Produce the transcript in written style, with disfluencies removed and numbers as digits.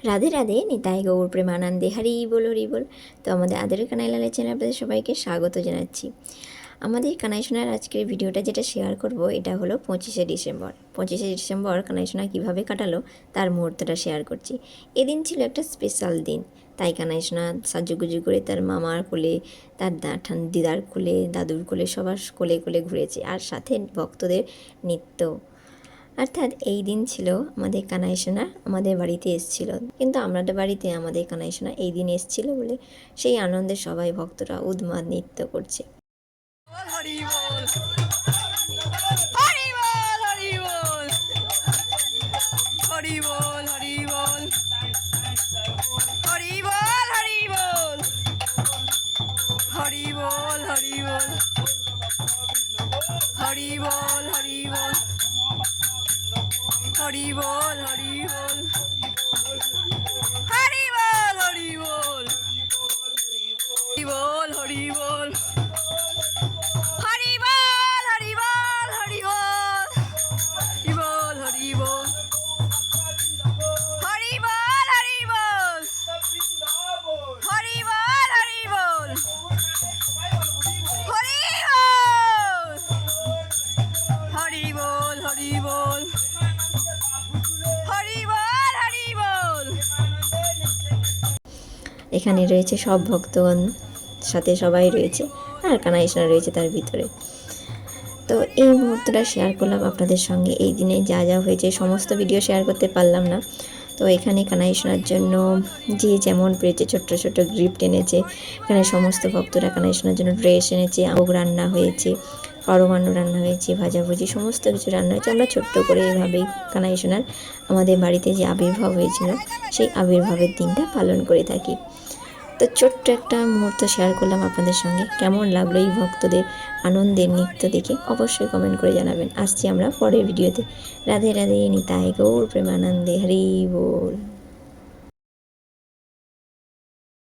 রাধে রাধে, নিতাই গৌর প্রেমানন্দে, হরি বল হরি বল। তো আমাদের আদের কানাই লালের চ্যানেলে আপনাদের সবাইকে স্বাগত জানাচ্ছি। আমাদের কানাই সোনার আজকের ভিডিওটা যেটা শেয়ার করব এটা হলো 25শে ডিসেম্বর। 25শে ডিসেম্বর কানাই সোনা কীভাবে কাটালো তার মুহূর্তটা শেয়ার করছি। এদিন ছিল একটা স্পেশাল দিন, তাই কানাই সোনা সাজুগুজু করে তার মামার কোলে, তার দিদার কোলে, দাদুর কোলে, সবার কোলে কোলে ঘুরেছে, আর সাথে ভক্তদের নৃত্য। অর্থাৎ এই দিন ছিল আমাদের কানাই সোনা আমাদের বাড়িতে এসেছিল, কিন্তু আমাদের বাড়িতে আমাদের কানাই সোনা এই দিন এসেছিল বলে সেই আনন্দে সবাই ভক্তরা উন্মাদ নৃত্য করছে। হরি বল হরি বল হরি বল হরি বল হরি বল হরি বল হরি বল হরি বল হরি বল হরি বল হরি বল হরি বল হরি বল হরি বল হরি বল হরি বল হরি বল এখানে রয়েছে সব ভক্তগণ, সাথে সবাই রয়েছে, আর কানাই সোনা রয়েছে তার ভিতরে। তো এই মুহূর্তটা শেয়ার করলাম আপনাদের সঙ্গে। এই দিনে যা যা হয়েছে সমস্ত ভিডিও শেয়ার করতে পারলাম না। তো এখানে কানাই সোনার জন্য যে যেমন পেয়েছে ছোট্ট ছোট্ট গিফট এনেছে। এখানে সমস্ত ভক্তরা কানাই সোনার জন্য ড্রেস এনেছে, ভোগ রান্না হয়েছে, পরমান্ন রান্না হয়েছে, ভাজাভুজি সমস্ত কিছু রান্না হয়েছে। আমরা ছোট্ট করে এইভাবেই কানাই সোনার আমাদের বাড়িতে যে আবির্ভাব হয়েছিল সেই আবির্ভাবের দিনটা পালন করে থাকি। তো ছোট্ট একটা মুহূর্ত শেয়ার করলাম আপনাদের সঙ্গে। কেমন লাগলো এই ভক্তদের আনন্দের নৃত্য দেখে অবশ্যই কমেন্ট করে জানাবেন। আসছি আমরা পরের ভিডিওতে। রাধে রাধে, নিতাই গৌর প্রেমানন্দে, হরি বল।